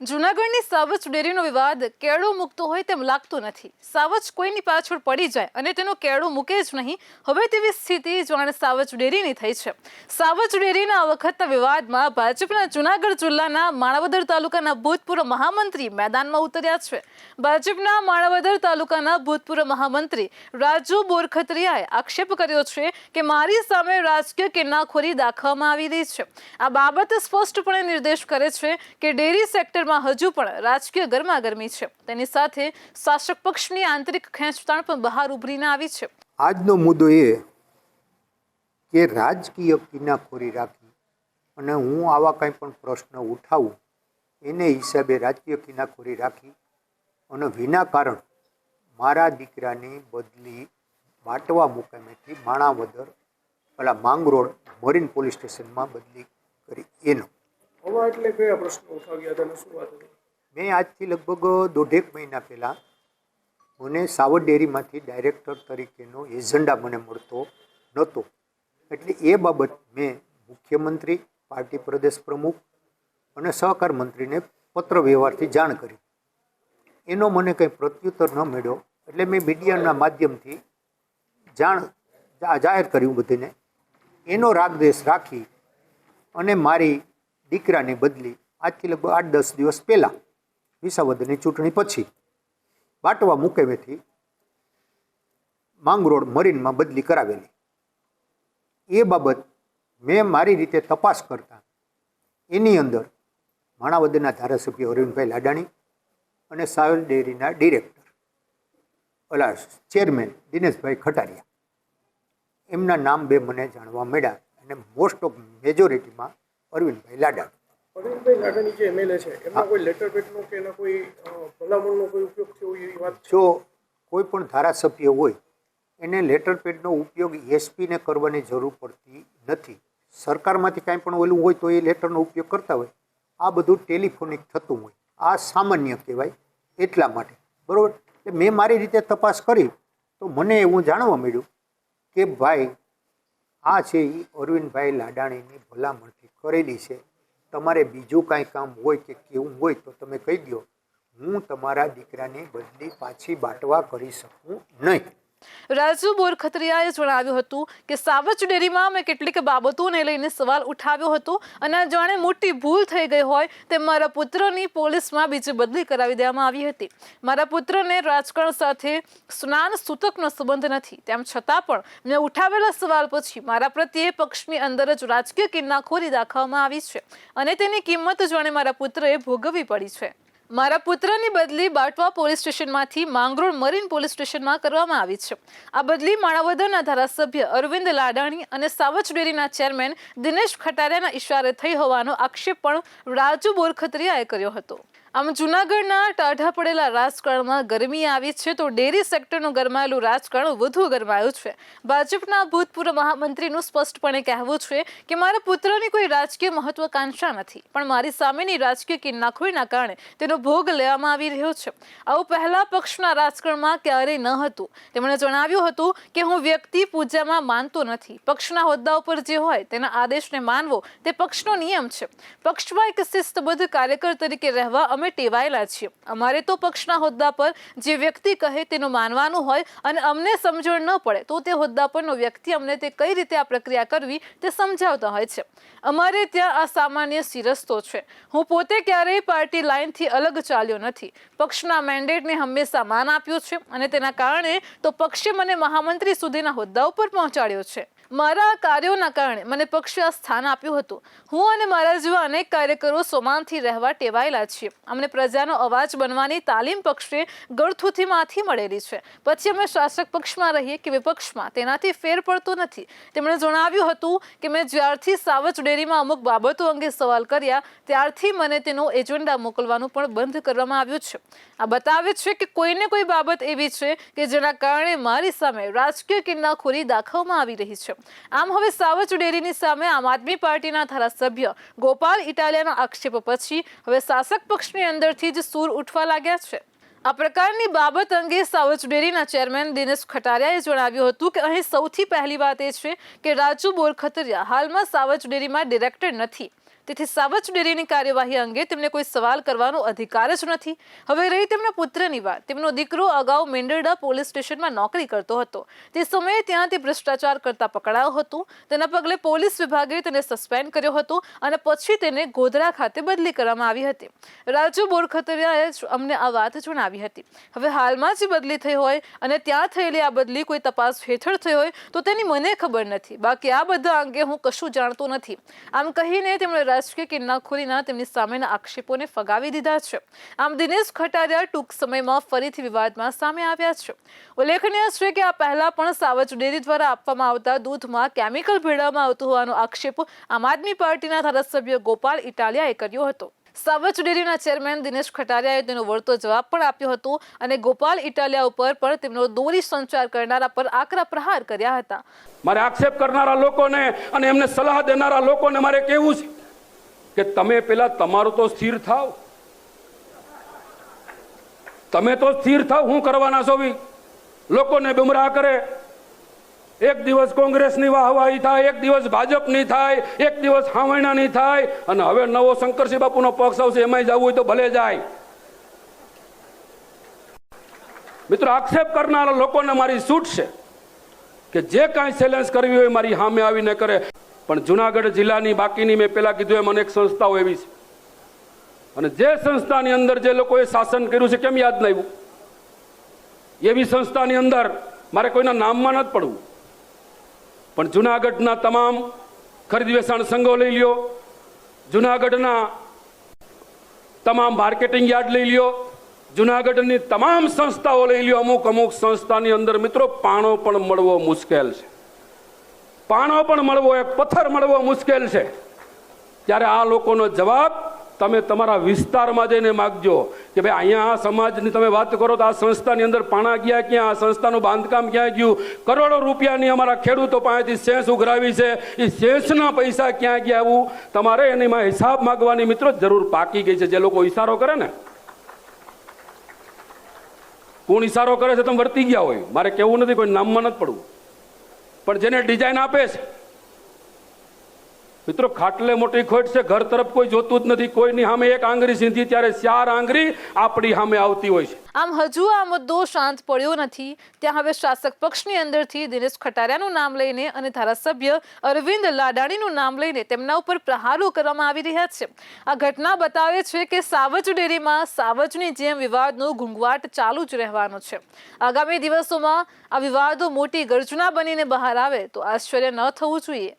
જૂનાગઢની સાવજ ડેરીનો વિવાદ કેળો મૂકતો હોય તેમ લાગતું નથી. સાવજ કોઈની પાછળ પડી જાય અને તેનો કેળો મૂકે જ નહીં. હવે તેવી સ્થિતિ જાણે સાવજ ડેરીની થઈ છે. સાવજ ડેરીના આ વખતના વિવાદમાં ભાજપના જૂનાગઢ જિલ્લાના માણાવદર તાલુકાના ભૂતપૂર્વ મહામંત્રી મેદાનમાં ઉતર્યા છે. ભાજપના માણાવદર તાલુકાના ભૂતપૂર્વ મહામંત્રી રાજુ બોરખત્રિયાએ આક્ષેપ કર્યો છે કે મારી સામે રાજકીય કિન્નાખોરી દાખવવામાં આવી રહી છે. આ બાબત સ્પષ્ટપણે નિર્દેશ કરે છે કે ડેરી સેક્ટરમાં હજુ પણ રાજકીય ગરમાગરમી છે. તેની સાથે શાસક પક્ષની આંતરિક ખેંચતાણ પણ બહાર ઉભરીને આવી છે. આજનો મુદ્દો એ કે રાજકીય કિન્નાખોરી રાખી અને હું આવા કંઈ પણ પ્રશ્ન ઉઠાવું એને હિસાબે રાજકીય કિન્નાખોરી રાખી અને વિના કારણ મારા દીકરાની બદલી બાટવા મુકામેથી માણાવદર માંગરોળ મરીન પોલીસ સ્ટેશનમાં બદલી કરી. એનો એટલે કયા પ્રશ્નો ઉઠાવ્યા હતા અને શું વાત હતી? મેં આજથી લગભગ 1.5 મહિના પહેલાં મને સાવજ ડેરીમાંથી ડાયરેક્ટર તરીકેનો એજન્ડા મને મળતો નહોતો. એટલે એ બાબત મેં મુખ્યમંત્રી, પાર્ટી પ્રદેશ પ્રમુખ અને સહકાર મંત્રીને પત્ર વ્યવહારથી જાણ કરી. એનો મને કંઈ પ્રત્યુત્તર ન મળ્યો એટલે મેં મીડિયાના માધ્યમથી જાહેર કર્યું બધાને. એનો રાગદ્વેષ રાખી અને મારી દીકરાની બદલી આજથી લગભગ 8-10 દિવસ પહેલાં વિસાવદરની ચૂંટણી પછી બાટવા મુકામેથી માંગરોળ મરીનમાં બદલી કરાવેલી. એ બાબત મેં મારી રીતે તપાસ કરતા એની અંદર માણાવદરના ધારાસભ્ય અરવિંદભાઈ લાડાણી અને સાવજ ડેરીના ડિરેક્ટર ચેરમેન દિનેશભાઈ ખટારિયા એમના નામ બે મને જાણવા મળ્યા અને મોસ્ટ ઓફ મેજોરિટીમાં અરવિંદભાઈ લાડાણી. અરવિંદભાઈ લાડાણી જે એમએલએ છે એમના કોઈ લેટર પેડનો કે એના કોઈ ભલામણનો કોઈ ઉપયોગ થયો એવી વાત? જો કોઈ પણ ધારાસભ્ય હોય એને લેટર પેડનો ઉપયોગ એસપીને કરવાની જરૂર પડતી નથી. સરકારમાંથી કાંઈ પણ ઓલું હોય તો એ લેટરનો ઉપયોગ કરતા હોય. આ બધું ટેલિફોનિક થતું હોય, આ સામાન્ય કહેવાય. એટલા માટે બરાબર એટલે મેં મારી રીતે તપાસ કરી તો મને એવું જાણવા મળ્યું કે ભાઈ આ છે એ અરવિંદભાઈ લાડાણીની ભલામણથી કરેલી છે. તમારે બીજું કાંઈ કામ હોય કે કેવું હોય તો તમે કહી દો, હું તમારા દીકરાની બદલી પાછી બાટવા કરી શકું નહીં. રાજુ બોરખત્રિયાએ જણાવ્યું હતું કે સાવજ ડેરીમાં મેં કેટલીક બાબતોને લઈને સવાલ ઉઠાવ્યો હતો અને જાણે મોટી ભૂલ થઈ ગઈ હોય તેમ મારા પુત્રની પોલીસમાં બીજી બદલી કરાવી દેવામાં આવી હતી. મારા પુત્રને રાજકારણ સાથે સ્નાન સૂતકનો સંબંધ નથી. તેમ છતાં પણ મેં ઉઠાવેલા સવાલ પછી મારા પ્રત્યે પક્ષની અંદર જ રાજકીય કિન્નાખોરી દાખવવામાં આવી છે અને તેની કિંમત જાણે મારા પુત્રએ ભોગવવી પડી છે. મારા પુત્રની બદલી બાટવા પોલીસ સ્ટેશનમાંથી માંગરોળ મરીન પોલીસ સ્ટેશનમાં કરવામાં આવી છે. આ બદલી માણાવદરના ધારાસભ્ય અરવિંદ લાડાણી અને સાવજ ડેરીના ચેરમેન દિનેશ ખટારિયાના ઇશારે થઈ હોવાનો આક્ષેપ પણ રાજુ બોરખત્રિયાએ કર્યો હતો. આમ જૂનાગઢના ટાઢા પડેલા રાજકારણમાં ગરમી આવી છે તો ડેરી સેક્ટરનું ગરમાયેલું રાજકારણ વધુ ગરમાયું છે. ભાજપના ભૂતપૂર્વ મહામંત્રીનું સ્પષ્ટપણે કહેવું છે કે મારા પુત્રની કોઈ રાજકીય મહત્વાકાંક્ષા નથી, પણ મારી સામેની રાજકીય કિન્નાખોરીના કારણે તેનો ભોગ લેવામાં આવી રહ્યો છે. આવું પહેલા પક્ષના રાજકારણમાં ક્યારેય ન હતું. તેમણે જણાવ્યું હતું કે હું વ્યક્તિ પૂજામાં માનતો નથી. પક્ષના હોદ્દા ઉપર જે હોય તેના આદેશને માનવો તે પક્ષનો નિયમ છે. પક્ષમાં એક શિસ્તબદ્ધ કાર્યકર તરીકે રહેવા અમે ટેવાયેલા છીએ. અમારે તો પક્ષના હોદ્દા પર જે વ્યક્તિ કહે તેનું માનવાનું હોય અને અમને સમજણ ન પડે તો તે હોદ્દા પરનો વ્યક્તિ અમને તે કઈ રીતે આ પ્રક્રિયા કરવી તે સમજાવતા હોય છે. અમારે ત્યાં આ સામાન્ય શિરસ્તો છે. હું પોતે ક્યારેય પાર્ટી લાઇનથી અલગ ચાલ્યો નથી. પક્ષના મેન્ડેટને હંમેશા માન આપ્યું છે અને તેના કારણે તો પક્ષે મને મહામંત્રી સુધીના હોદ્દા ઉપર પહોંચાડ્યો છે. મારા કાર્યોના કારણે મને પક્ષે આ સ્થાન આપ્યું હતું. હું અને મારા જેવા અનેક કાર્યકરો સોમાનથી રહેવા ટેવાયેલા છીએ. અમને પ્રજાનો અવાજ બનવાની તાલીમ પક્ષે ગળથુથીમાંથી મળેલી છે. પછી અમે શાસક પક્ષમાં રહીએ કે વિપક્ષમાં તેનાથી ફેર પડતો નથી. તેમણે જણાવ્યું હતું કે મેં જ્યારથી સાવજ ડેરીમાં અમુક બાબતો અંગે સવાલ કર્યા ત્યારથી મને તેનો એજન્ડા મોકલવાનું પણ બંધ કરવામાં આવ્યું છે. આ બતાવે છે કે કોઈને કોઈ બાબત એવી છે કે જેના કારણે મારી સામે રાજકીય કિન્નાખોરી દાખવવામાં આવી રહી છે. આમ હવે સાવજ ડેરીની સામે આમ આદમી પાર્ટીના ધારાસભ્ય ગોપાલ ઇટાલિયાના આક્ષેપ પછી હવે શાસક પક્ષની અંદરથી જ સૂર ઉઠવા લાગ્યા છે. આ પ્રકારની બાબત અંગે સાવજ ડેરીના ચેરમેન દિનેશ ખટારિયાએ જણાવ્યું હતું કે અહીં સૌથી પહેલી વાત એ છે કે રાજુ બોરખત્રિયા હાલમાં સાવજ ડેરીમાં ડિરેક્ટર નથી. તેથી સાવચ ડેરીની કાર્યવાહી અંગે તેમને કોઈ સવાલ કરવાનો અધિકાર જ નથી. હવે રહી તેમના પુત્રની વાત. તેમનો દીકરો અગાઉ મેંદરડા પોલીસ સ્ટેશનમાં નોકરી કરતો હતો. તે સમયે ત્યાં તે ભ્રષ્ટાચાર કરતા પકડાયો હતો. તેના પગલે પોલીસ વિભાગે તેને સસ્પેન્ડ કર્યો હતો અને પછી તેને ગોધરા ખાતે બદલી કરવામાં આવી હતી. રાજુ બોરખતરિયાએ અમને આ વાત જણાવી હતી. હવે હાલમાં જે બદલી થઈ હોય અને ત્યાં થયેલી આ બદલી કોઈ તપાસ હેઠળ થઈ હોય તો તેની મને ખબર નથી. બાકી આ બધા અંગે હું કશું જાણતો નથી. આમ કહીને તેમણે રાજકીય કિન્નાખોરીના તેમની સામેના આક્ષેપોને ફગાવી દીધા છે. આમ દિનેશ ખટારિયા ટૂંક સમયમાં ફરીથી વિવાદમાં સામે આવ્યા છે. ઉલ્લેખનીય છે કે આ પહેલા પણ સાવચ ડેરી દ્વારા આપવામાં આવતા દૂધમાં કેમિકલ ભેળવવામાં આવતું હોવાનો આક્ષેપ આમ આદમી પાર્ટીના ધારાસભ્ય ગોપાલ ઇટાલિયાએ કર્યો હતો. સાવચ ડેરીના ચેરમેન દિનેશ ખટારિયાએ તેનો વળતો જવાબ પણ આપ્યો હતો અને ગોપાલ ઇટાલિયા ઉપર પણ તેમનો દોરી સંચાર કરનારા પર આકરા પ્રહાર કર્યા હતા. મારે આક્ષેપ કરનારા લોકોને અને એમને સલાહ દેનારા લોકોને મારે કહેવું છે કે તમે પેલા તમારું તો સ્થિર થાવ. તમે તો સ્થિર થાવ. શું કરવાના છો? લોકોને ગુમરાહ કરે. એક દિવસ કોંગ્રેસની વાહવાહી થાય, એક દિવસ ભાજપની થાય, એક દિવસ હાવણાની થાય, અને હવે નવો શંકરસિંહ બાપુનો પક્ષ આવશે, એમાંય જવું હોય તો ભલે જાય. મિત્રો, આક્ષેપ કરનારા લોકોને મારી છૂટ છે કે જે કાંઈ ચેલેન્જ કરવી હોય મારી સામે આવીને કરે. પણ જુનાગઢ જિલ્લાની બાકીની મેં પહેલા કીધું એમ અનેક સંસ્થાઓ એવી છે, અને જે સંસ્થાની અંદર જે લોકોએ શાસન કર્યું છે કેમ યાદ નહીં આવ્યું? એવી સંસ્થાની અંદર મારે કોઈના નામમાં નથી પડવું, પણ જુનાગઢના તમામ ખરીદ વેચાણ સંઘો લઈ લ્યો, જુનાગઢના તમામ માર્કેટિંગ યાર્ડ લઈ લ્યો, જુનાગઢની તમામ સંસ્થાઓ લઈ લ્યો. અમુક સંસ્થાની અંદર મિત્રો પાણો પણ મળવો મુશ્કેલ છે. પાણો પણ મળવો, એક પથ્થર મળવો મુશ્કેલ છે. ત્યારે આ લોકોનો જવાબ તમે તમારા વિસ્તારમાં જઈને માગજો કે ભાઈ અહીંયા આ સમાજની તમે વાત કરો તો આ સંસ્થાની અંદર પાણા ગયા ક્યાં, આ સંસ્થાનું બાંધકામ ક્યાં ગયું, કરોડો રૂપિયાની અમારા ખેડૂતો પાસેથી સેસ ઉઘરાવી છે, એ સેસના પૈસા ક્યાં ગયા, આવું તમારે એનીમાં હિસાબ માગવાની મિત્રો જરૂર પાકી ગઈ છે. જે લોકો ઈશારો કરે ને, કોણ ઈશારો કરે છે તમે વર્તી ગયા હોય. મારે કહેવું નથી, કોઈ નામમાં નથી પડવું, પણ જેને ડિઝાઇન આપે છે મિત્રો, ખાટલે મોટી ખોટ છે. ઘર તરફ કોઈ જોતું જ નથી. કોઈની સામે એક આંગળી સીધી ત્યારે 4 આંગળી આપણી સામે આવતી હોય છે. આમ હજુ આ મુદ્દો શાંત પડ્યો નથી. ત્યાં હવે શાસક પક્ષની અંદરથી દિનેશ ખટારિયાનું નામ લઈને અને ધારાસભ્ય અરવિંદ લાડાણીનું નામ લઈને તેમના ઉપર પ્રહારો કરવામાં આવી રહ્યા છે. આ ઘટના બતાવે છે કે સાવચ ડેરીમાં સાવચની જેમ વિવાદનો ઘૂંઘવાટ ચાલુ જ રહેવાનો છે. આગામી દિવસોમાં આ વિવાદો મોટી ગર્જના બનીને બહાર આવે તો આશ્ચર્ય ન થવું જોઈએ.